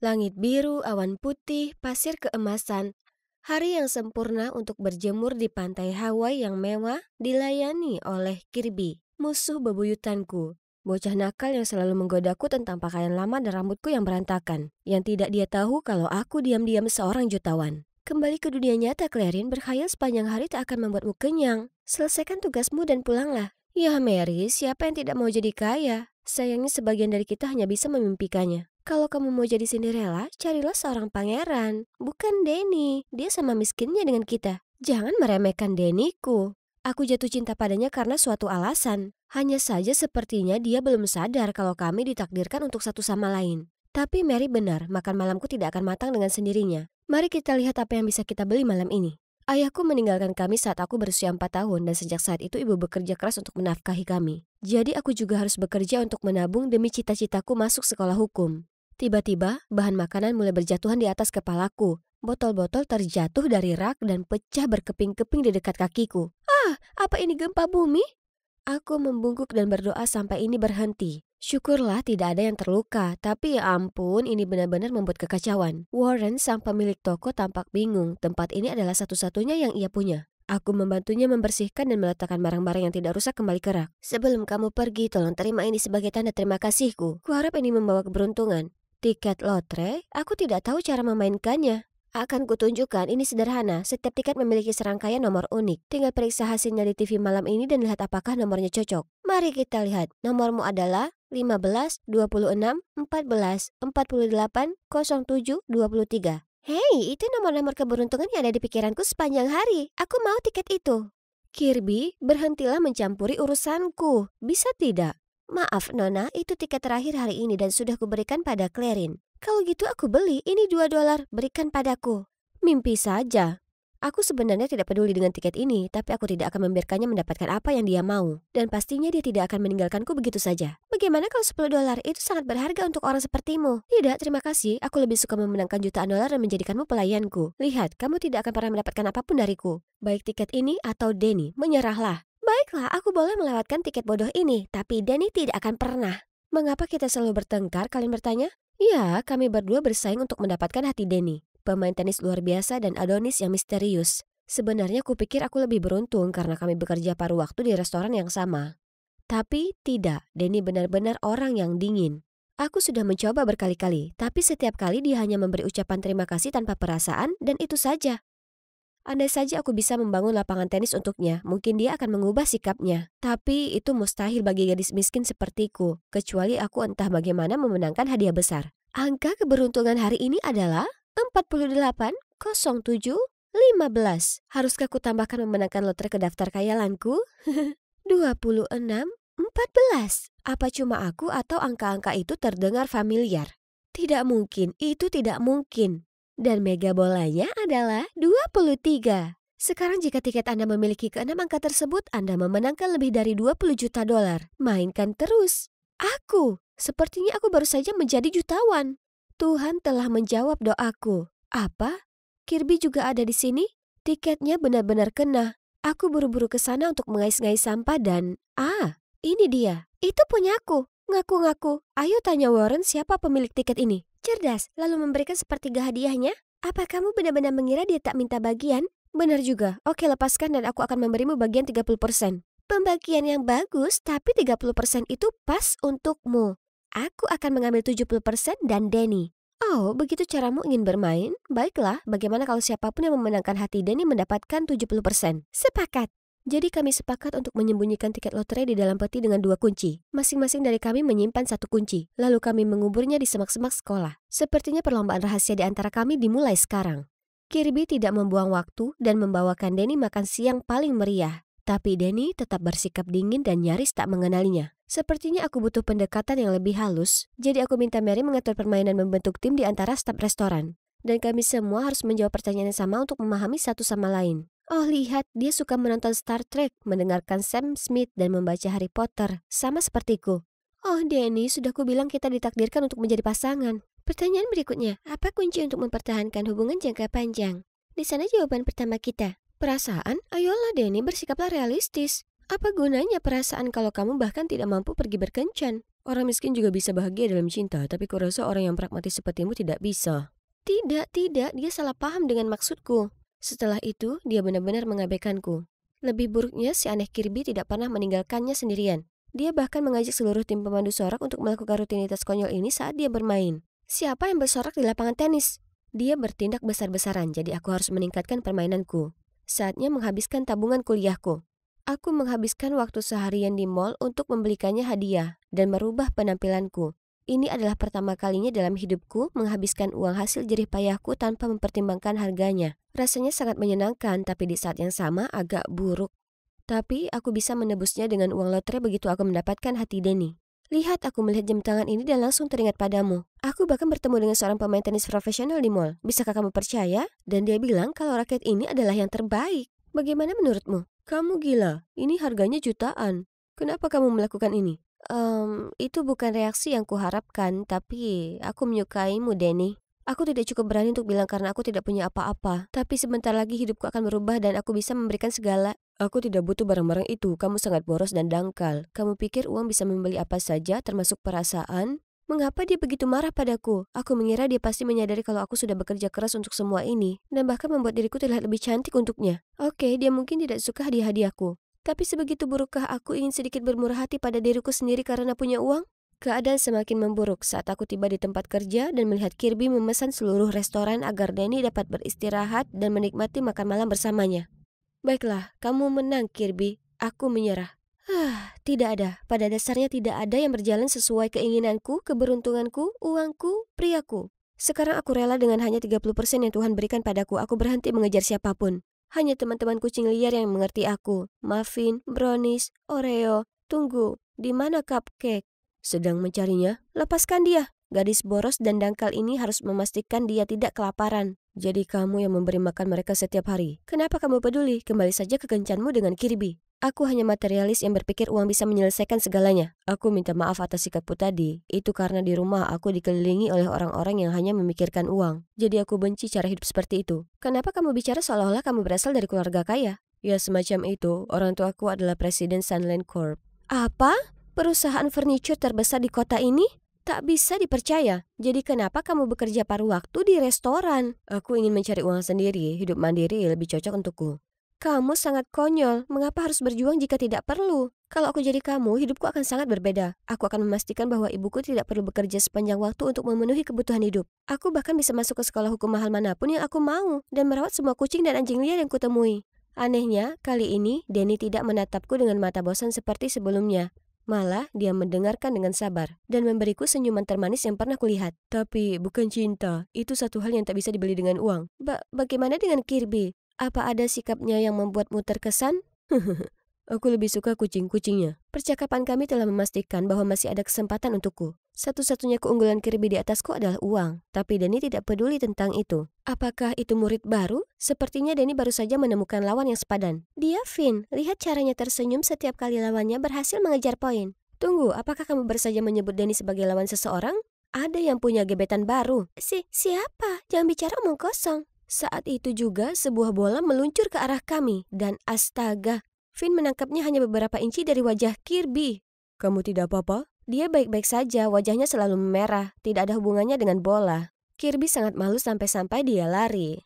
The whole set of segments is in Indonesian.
Langit biru, awan putih, pasir keemasan. Hari yang sempurna untuk berjemur di pantai Hawaii yang mewah dilayani oleh Kirby, musuh bebuyutanku. Bocah nakal yang selalu menggodaku tentang pakaian lama dan rambutku yang berantakan. Yang tidak dia tahu kalau aku diam-diam seorang jutawan. Kembali ke dunia nyata, Clarin, berkhayal sepanjang hari tak akan membuatmu kenyang. Selesaikan tugasmu dan pulanglah. Ya Mary, siapa yang tidak mau jadi kaya? Sayangnya sebagian dari kita hanya bisa memimpikannya. Kalau kamu mau jadi Cinderella, carilah seorang pangeran. Bukan Denny, dia sama miskinnya dengan kita. Jangan meremehkan Denny-ku. Aku jatuh cinta padanya karena suatu alasan. Hanya saja sepertinya dia belum sadar kalau kami ditakdirkan untuk satu sama lain. Tapi Mary benar, makan malamku tidak akan matang dengan sendirinya. Mari kita lihat apa yang bisa kita beli malam ini. Ayahku meninggalkan kami saat aku berusia 4 tahun dan sejak saat itu ibu bekerja keras untuk menafkahi kami. Jadi aku juga harus bekerja untuk menabung demi cita-citaku masuk sekolah hukum. Tiba-tiba, bahan makanan mulai berjatuhan di atas kepalaku. Botol-botol terjatuh dari rak dan pecah berkeping-keping di dekat kakiku. Ah, apa ini gempa bumi? Aku membungkuk dan berdoa sampai ini berhenti. Syukurlah tidak ada yang terluka, tapi ya ampun, ini benar-benar membuat kekacauan. Warren, sang pemilik toko, tampak bingung. Tempat ini adalah satu-satunya yang ia punya. Aku membantunya membersihkan dan meletakkan barang-barang yang tidak rusak kembali ke rak. Sebelum kamu pergi, tolong terima ini sebagai tanda terima kasihku. Kuharap ini membawa keberuntungan. Tiket lotre, aku tidak tahu cara memainkannya. Akan kutunjukkan, ini sederhana. Setiap tiket memiliki serangkaian nomor unik. Tinggal periksa hasilnya di TV malam ini dan lihat apakah nomornya cocok. Mari kita lihat. Nomormu adalah 15, 26, 14, 48, 07, 23. Hei, itu nomor-nomor keberuntungan yang ada di pikiranku sepanjang hari. Aku mau tiket itu. Kirby, berhentilah mencampuri urusanku. Bisa tidak? Maaf Nona, itu tiket terakhir hari ini dan sudah kuberikan pada Clarin. Kalau gitu aku beli, ini $2, berikan padaku. Mimpi saja. Aku sebenarnya tidak peduli dengan tiket ini, tapi aku tidak akan membiarkannya mendapatkan apa yang dia mau. Dan pastinya dia tidak akan meninggalkanku begitu saja. Bagaimana kalau $10? Itu sangat berharga untuk orang sepertimu. Tidak, terima kasih. Aku lebih suka memenangkan jutaan dolar dan menjadikanmu pelayanku. Lihat, kamu tidak akan pernah mendapatkan apapun dariku. Baik tiket ini atau Denny, menyerahlah. Baiklah, aku boleh melewatkan tiket bodoh ini, tapi Denny tidak akan pernah. Mengapa kita selalu bertengkar, kalian bertanya? Ya, kami berdua bersaing untuk mendapatkan hati Denny. Pemain tenis luar biasa dan Adonis yang misterius. Sebenarnya kupikir aku lebih beruntung karena kami bekerja paruh waktu di restoran yang sama. Tapi tidak, Denny benar-benar orang yang dingin. Aku sudah mencoba berkali-kali, tapi setiap kali dia hanya memberi ucapan terima kasih tanpa perasaan dan itu saja. Andai saja aku bisa membangun lapangan tenis untuknya, mungkin dia akan mengubah sikapnya. Tapi itu mustahil bagi gadis miskin sepertiku, kecuali aku entah bagaimana memenangkan hadiah besar. Angka keberuntungan hari ini adalah 48, 07, 15. Haruskah aku tambahkan memenangkan lotre ke daftar khayalanku? 26, 14. Apa cuma aku atau angka-angka itu terdengar familiar? Tidak mungkin, itu tidak mungkin. Dan mega bolanya adalah 23. Sekarang jika tiket Anda memiliki keenam angka tersebut, Anda memenangkan lebih dari 20 juta dolar. Mainkan terus. Aku, sepertinya aku baru saja menjadi jutawan. Tuhan telah menjawab doaku. Apa? Kirby juga ada di sini? Tiketnya benar-benar kena. Aku buru-buru ke sana untuk mengais-ngais sampah dan... ini dia. Itu punyaku. Ngaku-ngaku. Ayo tanya Warren siapa pemilik tiket ini. Cerdas, lalu memberikan sepertiga hadiahnya? Apa kamu benar-benar mengira dia tak minta bagian? Benar juga. Oke, lepaskan dan aku akan memberimu bagian 30%. Pembagian yang bagus, tapi 30% itu pas untukmu. Aku akan mengambil 70% dan Denny. Oh, begitu caramu ingin bermain? Baiklah, bagaimana kalau siapapun yang memenangkan hati Denny mendapatkan 70%? Sepakat. Jadi kami sepakat untuk menyembunyikan tiket lotre di dalam peti dengan 2 kunci. Masing-masing dari kami menyimpan 1 kunci. Lalu kami menguburnya di semak-semak sekolah. Sepertinya perlombaan rahasia di antara kami dimulai sekarang. Kirby tidak membuang waktu dan membawakan Denny makan siang paling meriah. Tapi Denny tetap bersikap dingin dan nyaris tak mengenalinya. Sepertinya aku butuh pendekatan yang lebih halus. Jadi aku minta Mary mengatur permainan membentuk tim di antara staf restoran. Dan kami semua harus menjawab pertanyaan yang sama untuk memahami satu sama lain. Oh lihat, dia suka menonton Star Trek, mendengarkan Sam Smith dan membaca Harry Potter, sama sepertiku. Oh Denny, sudah kubilang kita ditakdirkan untuk menjadi pasangan. Pertanyaan berikutnya, apa kunci untuk mempertahankan hubungan jangka panjang? Di sana jawaban pertama kita. Perasaan? Ayolah Denny, bersikaplah realistis. Apa gunanya perasaan kalau kamu bahkan tidak mampu pergi berkencan? Orang miskin juga bisa bahagia dalam cinta, tapi kurasa orang yang pragmatis sepertimu tidak bisa. Tidak, dia salah paham dengan maksudku. Setelah itu, dia benar-benar mengabaikanku. Lebih buruknya, si aneh Kirby tidak pernah meninggalkannya sendirian. Dia bahkan mengajak seluruh tim pemandu sorak untuk melakukan rutinitas konyol ini saat dia bermain. Siapa yang bersorak di lapangan tenis? Dia bertindak besar-besaran, jadi aku harus meningkatkan permainanku. Saatnya menghabiskan tabungan kuliahku. Aku menghabiskan waktu seharian di mall untuk membelikannya hadiah dan merubah penampilanku. Ini adalah pertama kalinya dalam hidupku menghabiskan uang hasil jerih payahku tanpa mempertimbangkan harganya. Rasanya sangat menyenangkan, tapi di saat yang sama agak buruk. Tapi aku bisa menebusnya dengan uang lotre begitu aku mendapatkan hati Denny. Lihat, aku melihat jam tangan ini dan langsung teringat padamu. Aku bahkan bertemu dengan seorang pemain tenis profesional di mall. Bisakah kamu percaya? Dan dia bilang kalau raket ini adalah yang terbaik. Bagaimana menurutmu? Kamu gila, ini harganya jutaan. Kenapa kamu melakukan ini? Itu bukan reaksi yang kuharapkan, tapi aku menyukaimu, Denny. Aku tidak cukup berani untuk bilang karena aku tidak punya apa-apa. Tapi sebentar lagi hidupku akan berubah dan aku bisa memberikan segala. Aku tidak butuh barang-barang itu, kamu sangat boros dan dangkal. Kamu pikir uang bisa membeli apa saja, termasuk perasaan? Mengapa dia begitu marah padaku? Aku mengira dia pasti menyadari kalau aku sudah bekerja keras untuk semua ini, dan bahkan membuat diriku terlihat lebih cantik untuknya. Oke, dia mungkin tidak suka hadiah-hadiahku. Tapi sebegitu burukkah aku ingin sedikit bermurah hati pada diriku sendiri karena punya uang? Keadaan semakin memburuk saat aku tiba di tempat kerja dan melihat Kirby memesan seluruh restoran agar Denny dapat beristirahat dan menikmati makan malam bersamanya. Baiklah, kamu menang, Kirby. Aku menyerah. Tidak ada. Pada dasarnya tidak ada yang berjalan sesuai keinginanku, keberuntunganku, uangku, priaku. Sekarang aku rela dengan hanya 30% yang Tuhan berikan padaku. Aku berhenti mengejar siapapun. Hanya teman-teman kucing liar yang mengerti aku. Muffin, brownies, Oreo. Tunggu, di mana cupcake? Sedang mencarinya? Lepaskan dia. Gadis boros dan dangkal ini harus memastikan dia tidak kelaparan. Jadi kamu yang memberi makan mereka setiap hari. Kenapa kamu peduli? Kembali saja ke kencanmu dengan Kirby. Aku hanya materialis yang berpikir uang bisa menyelesaikan segalanya. Aku minta maaf atas sikapku tadi. Itu karena di rumah aku dikelilingi oleh orang-orang yang hanya memikirkan uang. Jadi aku benci cara hidup seperti itu. Kenapa kamu bicara seolah-olah kamu berasal dari keluarga kaya? Ya semacam itu. Orang tuaku adalah presiden Sunland Corp. Apa? Perusahaan furniture terbesar di kota ini? Tak bisa dipercaya. Jadi kenapa kamu bekerja paruh waktu di restoran? Aku ingin mencari uang sendiri. Hidup mandiri lebih cocok untukku. Kamu sangat konyol. Mengapa harus berjuang jika tidak perlu? Kalau aku jadi kamu, hidupku akan sangat berbeda. Aku akan memastikan bahwa ibuku tidak perlu bekerja sepanjang waktu untuk memenuhi kebutuhan hidup. Aku bahkan bisa masuk ke sekolah hukum mahal manapun yang aku mau dan merawat semua kucing dan anjing liar yang kutemui. Anehnya, kali ini Denny tidak menatapku dengan mata bosan seperti sebelumnya. Malah, dia mendengarkan dengan sabar dan memberiku senyuman termanis yang pernah kulihat. Tapi, bukan cinta. Itu satu hal yang tak bisa dibeli dengan uang. Bagaimana dengan Kirby? Apa ada sikapnya yang membuatmu terkesan? Aku lebih suka kucing-kucingnya. Percakapan kami telah memastikan bahwa masih ada kesempatan untukku. Satu-satunya keunggulan Kirby di atasku adalah uang. Tapi Denny tidak peduli tentang itu. Apakah itu murid baru? Sepertinya Denny baru saja menemukan lawan yang sepadan. Dia Finn. Lihat caranya tersenyum setiap kali lawannya berhasil mengejar poin. Tunggu, apakah kamu baru saja menyebut Denny sebagai lawan seseorang? Ada yang punya gebetan baru. Siapa? Jangan bicara omong kosong. Saat itu juga sebuah bola meluncur ke arah kami. Dan astaga, Finn menangkapnya hanya beberapa inci dari wajah Kirby. Kamu tidak apa-apa? Dia baik-baik saja, wajahnya selalu memerah. Tidak ada hubungannya dengan bola. Kirby sangat malu sampai-sampai dia lari.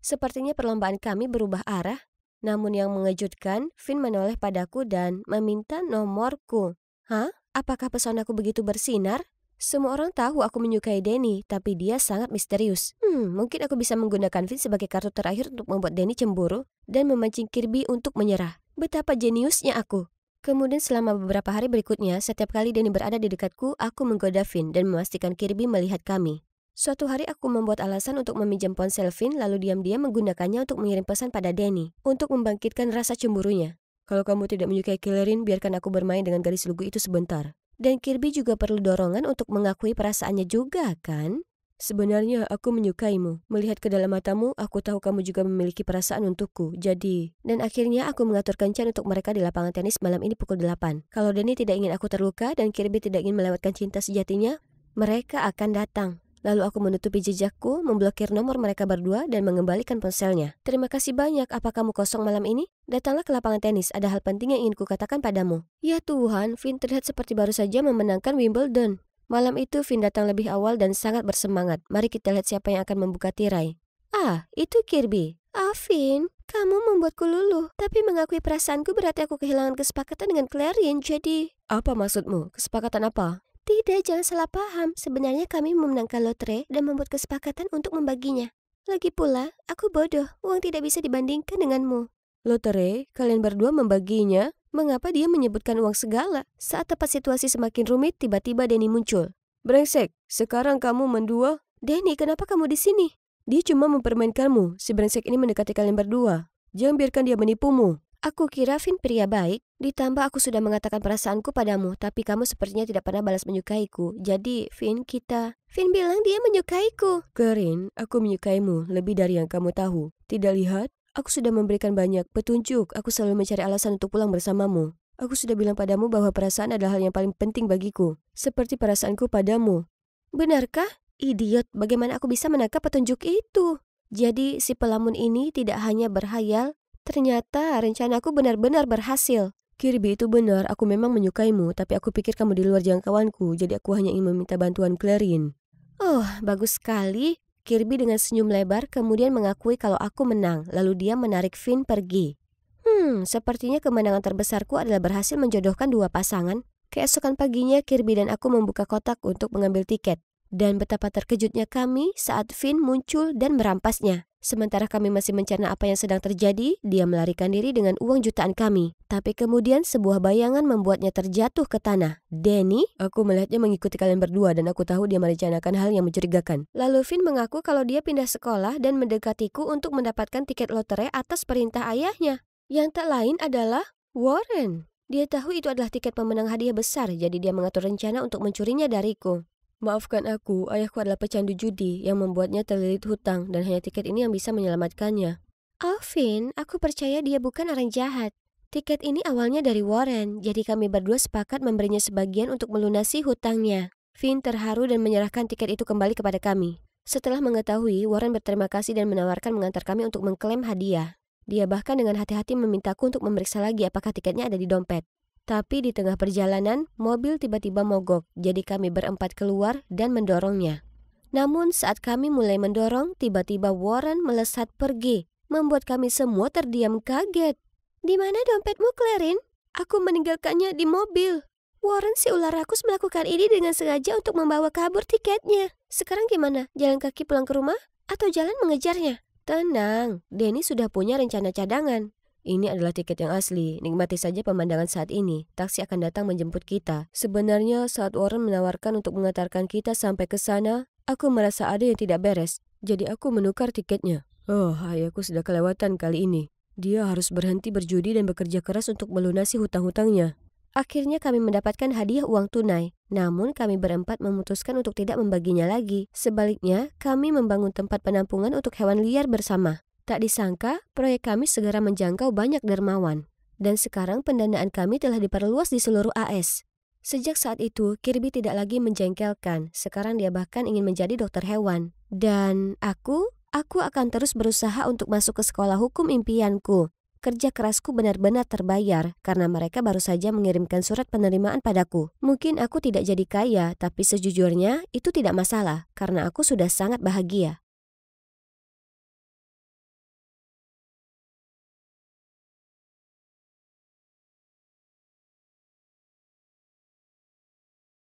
Sepertinya perlombaan kami berubah arah. Namun yang mengejutkan, Finn menoleh padaku dan meminta nomorku. Hah? Apakah pesonaku begitu bersinar? Semua orang tahu aku menyukai Denny, tapi dia sangat misterius. Mungkin aku bisa menggunakan Finn sebagai kartu terakhir untuk membuat Denny cemburu dan memancing Kirby untuk menyerah. Betapa jeniusnya aku. Kemudian selama beberapa hari berikutnya, setiap kali Denny berada di dekatku, aku menggoda Finn dan memastikan Kirby melihat kami. Suatu hari aku membuat alasan untuk meminjam ponsel Finn lalu diam-diam menggunakannya untuk mengirim pesan pada Denny untuk membangkitkan rasa cemburunya. Kalau kamu tidak menyukai Killerin, biarkan aku bermain dengan gadis lugu itu sebentar. Dan Kirby juga perlu dorongan untuk mengakui perasaannya juga, kan? Sebenarnya aku menyukaimu. Melihat ke dalam matamu, aku tahu kamu juga memiliki perasaan untukku. Jadi, dan akhirnya aku mengatur kencan untuk mereka di lapangan tenis malam ini pukul 8. Kalau Denny tidak ingin aku terluka dan Kirby tidak ingin melewatkan cinta sejatinya, mereka akan datang. Lalu aku menutupi jejakku, memblokir nomor mereka berdua dan mengembalikan ponselnya. Terima kasih banyak, apa kamu kosong malam ini? Datanglah ke lapangan tenis, ada hal penting yang ingin kukatakan padamu. Ya Tuhan, Finn terlihat seperti baru saja memenangkan Wimbledon. Malam itu Finn datang lebih awal dan sangat bersemangat. Mari kita lihat siapa yang akan membuka tirai. Ah, itu Kirby. Finn, kamu membuatku luluh. Tapi mengakui perasaanku berarti aku kehilangan kesepakatan dengan Clarion, jadi... Apa maksudmu? Kesepakatan apa? Tidak, jangan salah paham. Sebenarnya kami memenangkan lotre dan membuat kesepakatan untuk membaginya. Lagi pula, aku bodoh. Uang tidak bisa dibandingkan denganmu. Lotre? Kalian berdua membaginya? Mengapa dia menyebutkan uang segala? Saat tepat situasi semakin rumit, tiba-tiba Denny muncul. Brengsek, sekarang kamu mendua? Denny, kenapa kamu di sini? Dia cuma mempermainkanmu. Si brengsek ini mendekati kalian berdua. Jangan biarkan dia menipumu. Aku kira Finn pria baik, ditambah aku sudah mengatakan perasaanku padamu, tapi kamu sepertinya tidak pernah balas menyukaiku. Jadi, Finn bilang dia menyukaiku. Karin, aku menyukaimu lebih dari yang kamu tahu. Tidak lihat? Aku sudah memberikan banyak petunjuk. Aku selalu mencari alasan untuk pulang bersamamu. Aku sudah bilang padamu bahwa perasaan adalah hal yang paling penting bagiku. Seperti perasaanku padamu. Benarkah? Idiot, bagaimana aku bisa menangkap petunjuk itu? Jadi, si pelamun ini tidak hanya berhayal, ternyata rencanaku benar-benar berhasil. Kirby, itu benar, aku memang menyukaimu, tapi aku pikir kamu di luar jangkauanku, jadi aku hanya ingin meminta bantuan Clarion. Oh, bagus sekali. Kirby dengan senyum lebar kemudian mengakui kalau aku menang, lalu dia menarik Finn pergi. Sepertinya kemenangan terbesarku adalah berhasil menjodohkan dua pasangan. Keesokan paginya Kirby dan aku membuka kotak untuk mengambil tiket. Dan betapa terkejutnya kami saat Finn muncul dan merampasnya. Sementara kami masih mencerna apa yang sedang terjadi, dia melarikan diri dengan uang jutaan kami. Tapi kemudian sebuah bayangan membuatnya terjatuh ke tanah. Denny? Aku melihatnya mengikuti kalian berdua dan aku tahu dia merencanakan hal yang mencurigakan. Lalu Finn mengaku kalau dia pindah sekolah dan mendekatiku untuk mendapatkan tiket lotre atas perintah ayahnya. Yang tak lain adalah Warren. Dia tahu itu adalah tiket pemenang hadiah besar, jadi dia mengatur rencana untuk mencurinya dariku. Maafkan aku, ayahku adalah pecandu judi yang membuatnya terlilit hutang dan hanya tiket ini yang bisa menyelamatkannya. Finn, aku percaya dia bukan orang jahat. Tiket ini awalnya dari Warren, jadi kami berdua sepakat memberinya sebagian untuk melunasi hutangnya. Finn terharu dan menyerahkan tiket itu kembali kepada kami. Setelah mengetahui, Warren berterima kasih dan menawarkan mengantar kami untuk mengklaim hadiah. Dia bahkan dengan hati-hati memintaku untuk memeriksa lagi apakah tiketnya ada di dompet. Tapi di tengah perjalanan, mobil tiba-tiba mogok, jadi kami berempat keluar dan mendorongnya. Namun saat kami mulai mendorong, tiba-tiba Warren melesat pergi, membuat kami semua terdiam kaget. Di mana dompetmu, Clarion? Aku meninggalkannya di mobil. Warren si ular rakus melakukan ini dengan sengaja untuk membawa kabur tiketnya. Sekarang gimana? Jalan kaki pulang ke rumah? Atau jalan mengejarnya? Tenang, Denny sudah punya rencana cadangan. Ini adalah tiket yang asli, nikmati saja pemandangan saat ini. Taksi akan datang menjemput kita. Sebenarnya saat Warren menawarkan untuk mengantarkan kita sampai ke sana, aku merasa ada yang tidak beres. Jadi aku menukar tiketnya. Oh, ayahku sudah kelewatan kali ini. Dia harus berhenti berjudi dan bekerja keras untuk melunasi hutang-hutangnya. Akhirnya kami mendapatkan hadiah uang tunai. Namun kami berempat memutuskan untuk tidak membaginya lagi. Sebaliknya, kami membangun tempat penampungan untuk hewan liar bersama. Tak disangka, proyek kami segera menjangkau banyak dermawan. Dan sekarang pendanaan kami telah diperluas di seluruh AS. Sejak saat itu, Kirby tidak lagi menjengkelkan. Sekarang dia bahkan ingin menjadi dokter hewan. Dan aku akan terus berusaha untuk masuk ke sekolah hukum impianku. Kerja kerasku benar-benar terbayar karena mereka baru saja mengirimkan surat penerimaan padaku. Mungkin aku tidak jadi kaya, tapi sejujurnya itu tidak masalah karena aku sudah sangat bahagia.